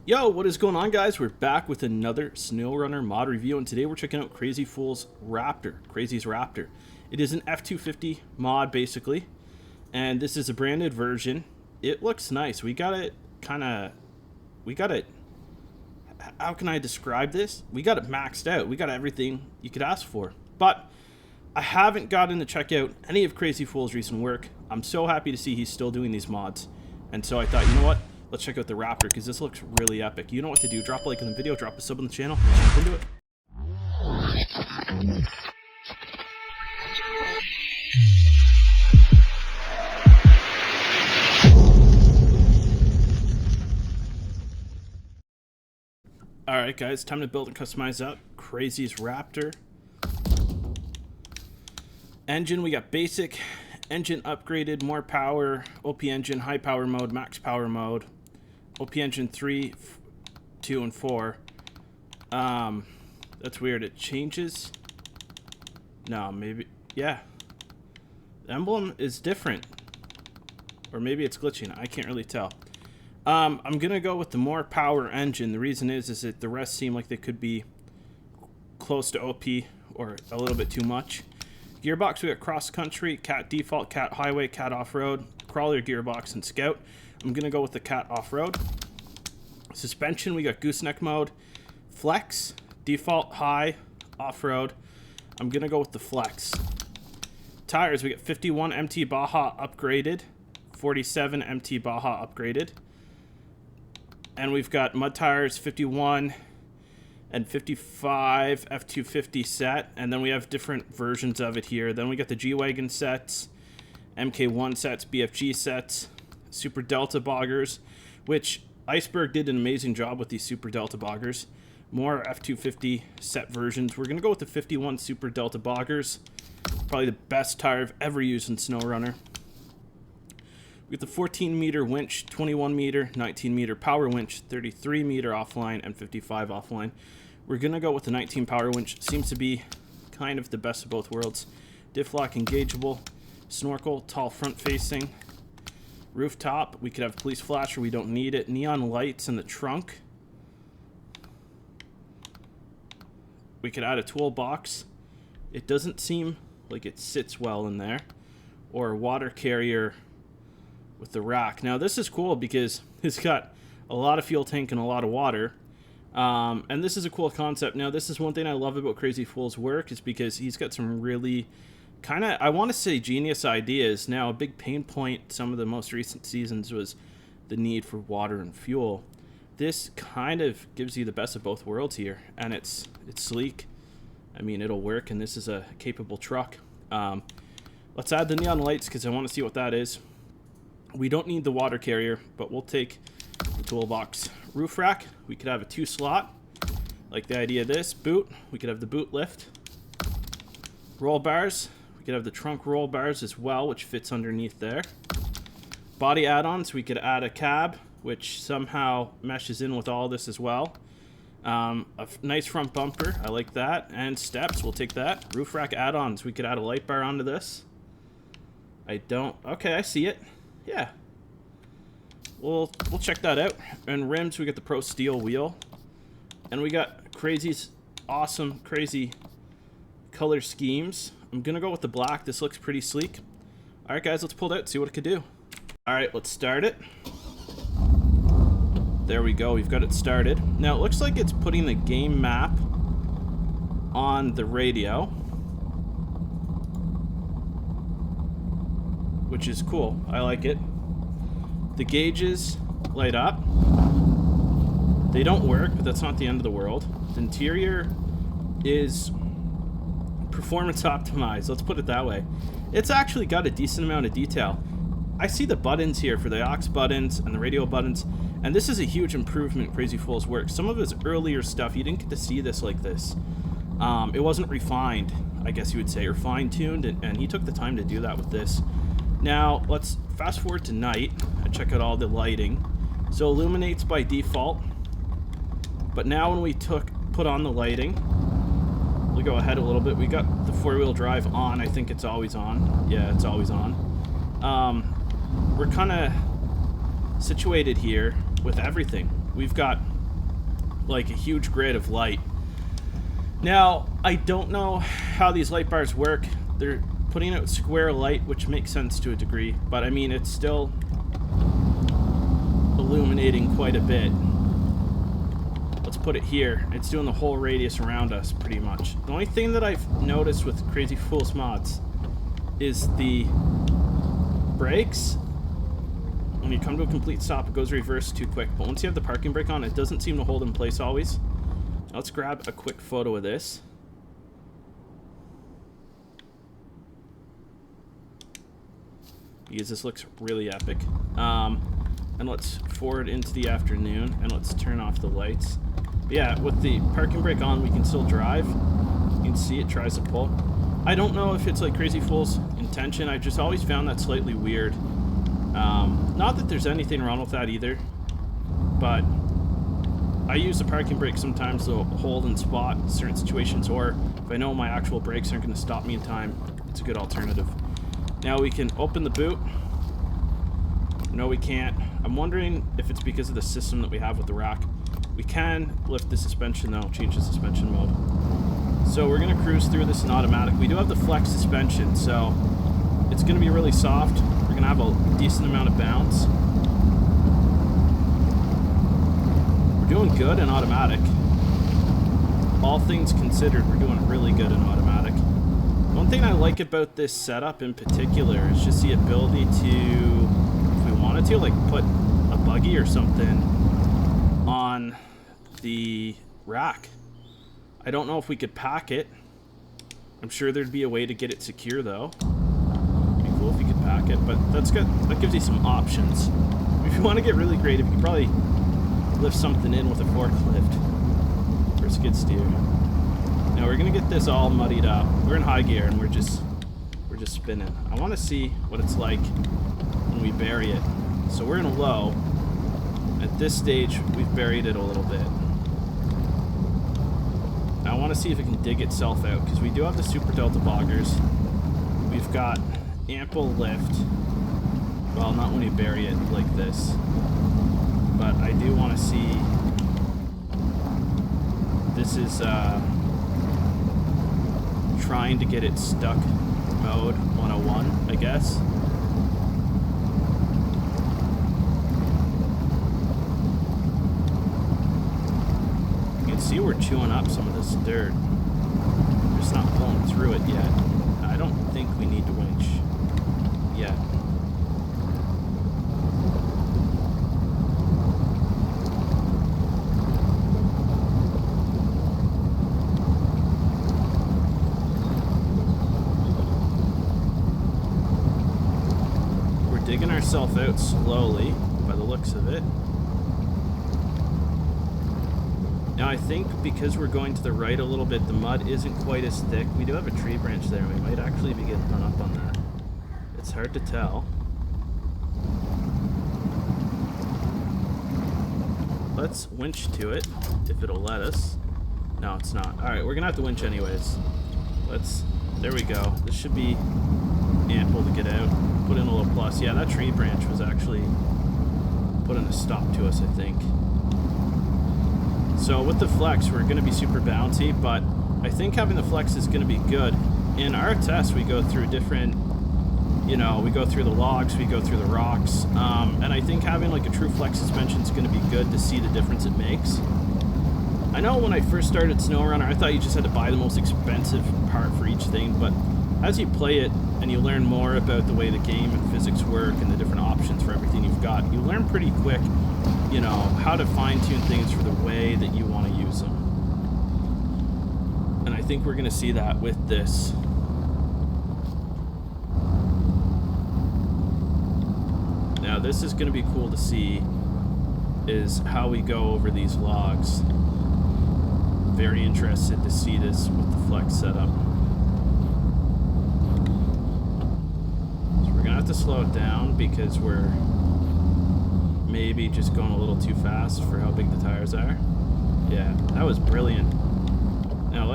Yo, what is going on, guys? We're back with another SnowRunner mod review, and today we're checking out Crazy Fool's Raptor, Crazy's Raptor. It is an F250 mod, basically, and this is a branded version. It looks nice. We got it how can I describe this? We got it maxed out. We got everything you could ask for. But I haven't gotten to check out any of Crazy Fool's recent work. I'm so happy to see he's still doing these mods. And so I thought, you know what? Let's check out the Raptor, because this looks really epic. You know what to do. Drop a like in the video, drop a sub on the channel, let's jump into it. Alright guys, time to build and customize up Crazy's Raptor. Engine, we got basic, engine upgraded, more power, OP engine, high power mode, max power mode. OP engine 3, 2, and 4. That's weird. It changes. No, maybe. Yeah. The emblem is different. Or maybe it's glitching. I can't really tell. I'm going to go with the more power engine. The reason is that the rest seem like they could be close to OP or a little bit too much. Gearbox, we got cross country, cat default, cat highway, cat off-road, crawler gearbox, and scout. I'm going to go with the cat off-road. Suspension, we got gooseneck mode, flex, default, high, off-road. I'm going to go with the flex. Tires, we got 51 MT Baja upgraded, 47 MT Baja upgraded. And we've got mud tires, 51 and 55 F250 set. And then we have different versions of it here. Then we got the G-Wagon sets, MK1 sets, BFG sets, Super Delta boggers, which Iceberg did an amazing job with these Super Delta boggers. More F250 set versions. We're going to go with the 51 Super Delta boggers. Probably the best tire I've ever used in SnowRunner. We got the 14 meter winch, 21 meter, 19 meter power winch, 33 meter offline, and 55 offline. We're going to go with the 19 power winch. Seems to be kind of the best of both worlds. Diff lock engageable, snorkel, tall front facing. Rooftop, we could have police flasher, we don't need it. Neon lights in the trunk. We could add a toolbox. It doesn't seem like it sits well in there. Or a water carrier with the rack. Now this is cool because it's got a lot of fuel tank and a lot of water. And this is a cool concept. Now this is one thing I love about Crazy Fool's work, is because he's got some really kind of, I want to say, genius ideas. Now, a big pain point some of the most recent seasons was the need for water and fuel. This kind of gives you the best of both worlds here, and it's sleek. I mean, it'll work, and this is a capable truck. Let's add the neon lights because I want to see what that is. We don't need the water carrier, but we'll take the toolbox. Roof rack, we could have a 2-slot. Like the idea of this. Boot, we could have the boot lift. Roll bars. We could have the trunk roll bars as well, which fits underneath there. Body add-ons, we could add a cab, which somehow meshes in with all this as well. A nice front bumper, I like that. And steps, we'll take that. Roof rack add-ons, we could add a light bar onto this. Okay, I see it. Yeah. We'll check that out. And rims, we got the Pro Steel wheel. And we got Crazy's awesome, crazy color schemes. I'm going to go with the black. This looks pretty sleek. Alright guys, let's pull it out, see what it could do. Alright, let's start it. There we go, we've got it started. Now it looks like it's putting the game map on the radio, which is cool. I like it. The gauges light up. They don't work, but that's not the end of the world. The interior is performance optimized, let's put it that way. It's actually got a decent amount of detail. I see the buttons here for the aux buttons and the radio buttons, and this is a huge improvement in Crazy Fool's work. Some of his earlier stuff, you didn't get to see this like this. It wasn't refined, I guess you would say, or fine-tuned, and he took the time to do that with this. Now, let's fast forward to night and check out all the lighting. So illuminates by default, but now when we put on the lighting, we'll go ahead a little bit. We got the 4-wheel drive on. I think it's always on. Yeah, it's always on. We're kind of situated here with everything. We've got like a huge grid of light. Now, I don't know how these light bars work. They're putting out square light, which makes sense to a degree, but I mean, it's still illuminating quite a bit. Let's put it here. It's doing the whole radius around us, pretty much. The only thing that I've noticed with Crazy Fools mods is the brakes. When you come to a complete stop, it goes reverse too quick, but once you have the parking brake on, it doesn't seem to hold in place always. Let's grab a quick photo of this. Because this looks really epic. And let's forward into the afternoon, and let's turn off the lights. But yeah, with the parking brake on, we can still drive. You can see it tries to pull. I don't know if it's like Crazy Fool's intention. I just always found that slightly weird. Not that there's anything wrong with that either, but I use the parking brake sometimes to hold and spot certain situations, or if I know my actual brakes aren't going to stop me in time, it's a good alternative. Now we can open the boot. No, we can't. I'm wondering if it's because of the system that we have with the rack. We can lift the suspension though, change the suspension mode. So we're going to cruise through this in automatic. We do have the flex suspension, so it's going to be really soft. We're going to have a decent amount of bounce. We're doing good in automatic. All things considered, we're doing really good in automatic. One thing I like about this setup in particular is just the ability to, if we wanted to, like put a buggy or something on the rack. I don't know if we could pack it. I'm sure there'd be a way to get it secure though. It'd be cool if you could pack it, but that's good. That gives you some options. If you want to get really creative, you could probably lift something in with a forklift or a skid steer. Now we're gonna get this all muddied up. We're in high gear and we're just spinning. I want to see what it's like when we bury it. So we're in low. At this stage, we've buried it a little bit. I want to see if it can dig itself out, because we do have the Super Delta boggers. We've got ample lift. Well, not when you bury it like this. But I do want to see... This is trying to get it stuck mode 101, I guess. See, we're chewing up some of this dirt. We're just not pulling through it yet. I don't think we need to winch yet. We're digging ourselves out slowly by the looks of it. Now I think because we're going to the right a little bit, the mud isn't quite as thick. We do have a tree branch there. We might actually be getting hung up on that. It's hard to tell. Let's winch to it, if it'll let us. No, it's not. Alright, we're gonna have to winch anyways. There we go. This should be ample to get out. Put in a little plus. Yeah, that tree branch was actually putting a stop to us, I think. So with the flex, we're going to be super bouncy, but I think having the flex is going to be good. In our test, we go through different, we go through the logs, we go through the rocks, and I think having like a true flex suspension is going to be good to see the difference it makes. I know when I first started SnowRunner, I thought you just had to buy the most expensive part for each thing, but as you play it and you learn more about the way the game and physics work and the different options for everything you've got, you learn pretty quick how to fine-tune things for the way that you want to use them. And I think we're going to see that with this. Now this is going to be cool to see, is how we go over these logs. Very interested to see this with the flex setup. So we're going to have to slow it down because we're maybe just going a little too fast for how big the tires are. Yeah, that was brilliant. Now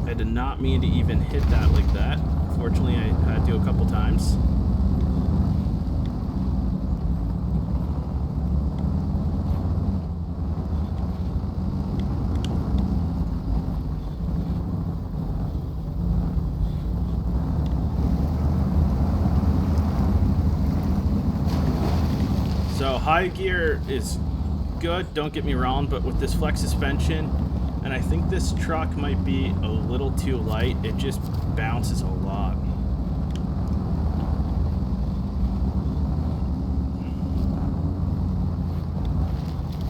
I did not mean to even hit that like that. Fortunately, I had to a couple times. high gear is good, don't get me wrong, but with this flex suspension, and I think this truck might be a little too light, it just bounces a lot.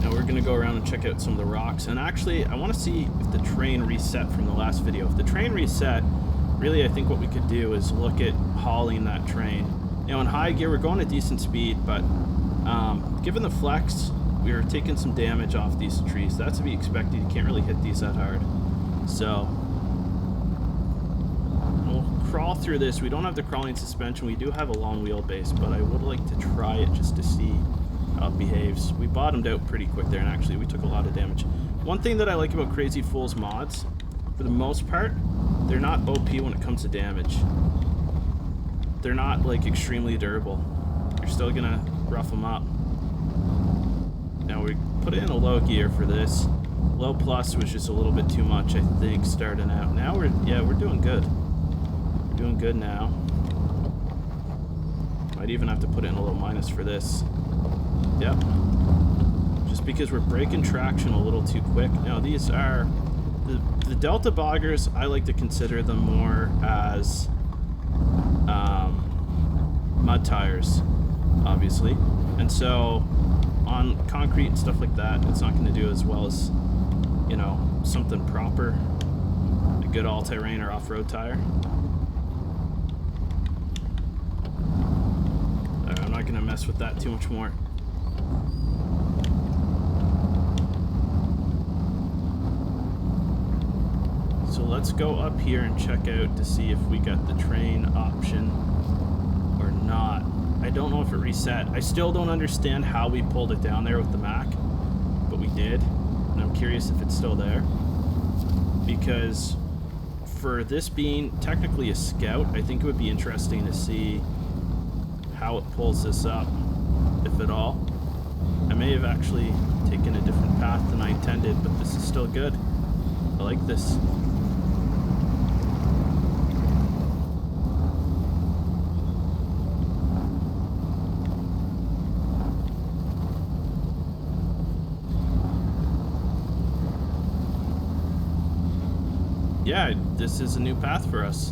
Now we're gonna go around and check out some of the rocks, and actually I want to see if the train reset from the last video. If the train reset, really I think what we could do is look at hauling that train. You know, in high gear we're going at decent speed, but given the flex, we are taking some damage off these trees. That's to be expected. You can't really hit these that hard. So we'll crawl through this. We don't have the crawling suspension. We do have a long wheelbase, but I would like to try it just to see how it behaves. We bottomed out pretty quick there, and actually we took a lot of damage. One thing that I like about Crazy Fool's mods, for the most part, they're not OP when it comes to damage. They're not like extremely durable. You're still gonna rough them up. Now we put it in a low gear for this. Low plus was just a little bit too much, I think, starting out. Now we're doing good. We're doing good now. Might even have to put it in a little minus for this. Yep. Just because we're breaking traction a little too quick. Now these are the Delta boggers. I like to consider them more as mud tires, obviously, and so on concrete and stuff like that, it's not going to do as well as, you know, something proper, a good all-terrain or off-road tire. I'm not going to mess with that too much more. So let's go up here and check out to see if we got the train option or not. I don't know if it reset. I still don't understand how we pulled it down there with the Mac, but we did, and I'm curious if it's still there. Because for this being technically a scout, I think it would be interesting to see how it pulls this up, if at all. I may have actually taken a different path than I intended, but this is still good. I like this. Yeah, this is a new path for us.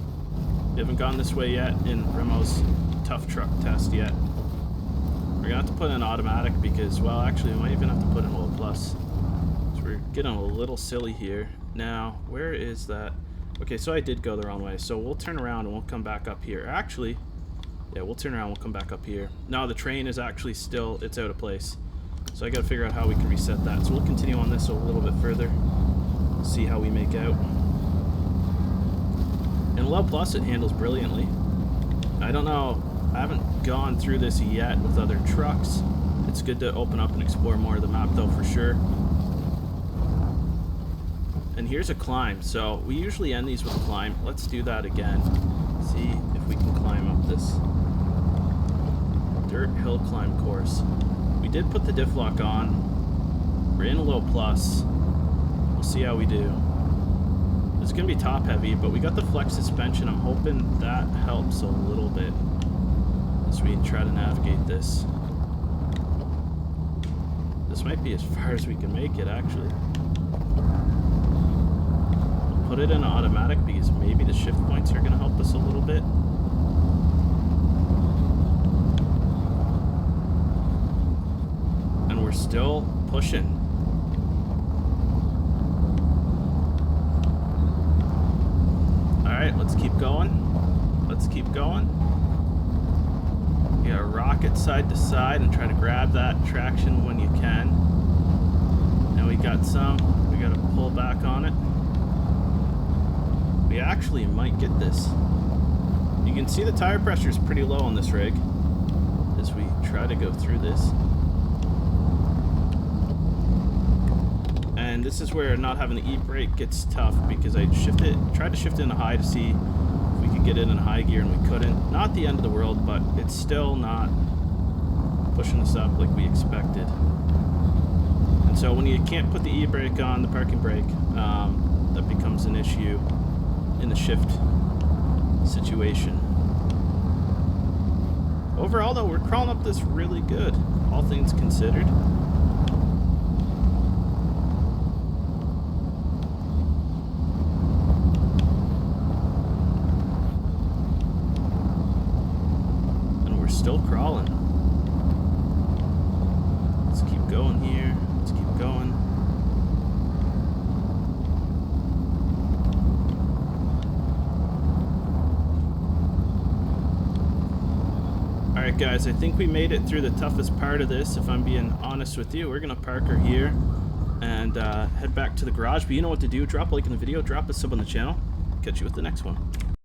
We haven't gone this way yet in Remo's tough truck test yet. We're gonna have to put in automatic because, well, actually we might even have to put in a little plus. So we're getting a little silly here. Now, where is that? Okay, so I did go the wrong way. So we'll turn around and we'll come back up here. Actually, yeah, we'll turn around and we'll come back up here. No, the train is actually still, it's out of place. So I gotta figure out how we can reset that. So we'll continue on this a little bit further. See how we make out. In low plus, it handles brilliantly. I don't know, I haven't gone through this yet with other trucks. It's good to open up and explore more of the map though, for sure. And here's a climb. So we usually end these with a climb. Let's do that again. See if we can climb up this dirt hill climb course. We did put the diff lock on. We're in a low plus. We'll see how we do. It's gonna be top heavy, but we got the flex suspension. I'm hoping that helps a little bit as we try to navigate this. This might be as far as we can make it, actually. We'll put it in automatic because maybe the shift points are gonna help us a little bit. And we're still pushing. Alright, let's keep going. Let's keep going. You gotta rock it side to side and try to grab that traction when you can. Now we got some. We gotta pull back on it. We actually might get this. You can see the tire pressure is pretty low on this rig as we try to go through this. And this is where not having the e-brake gets tough because I tried to shift it into high to see if we could get it in high gear and we couldn't. Not the end of the world, but it's still not pushing us up like we expected. And so when you can't put the e-brake on, the parking brake, that becomes an issue in the shift situation. Overall, though, we're crawling up this really good, all things considered. And we're still crawling. Let's keep going here. Let's keep going. Alright guys, I think we made it through the toughest part of this, if I'm being honest with you. We're going to park her here and head back to the garage. But you know what to do. Drop a like in the video, drop a sub on the channel. Catch you with the next one.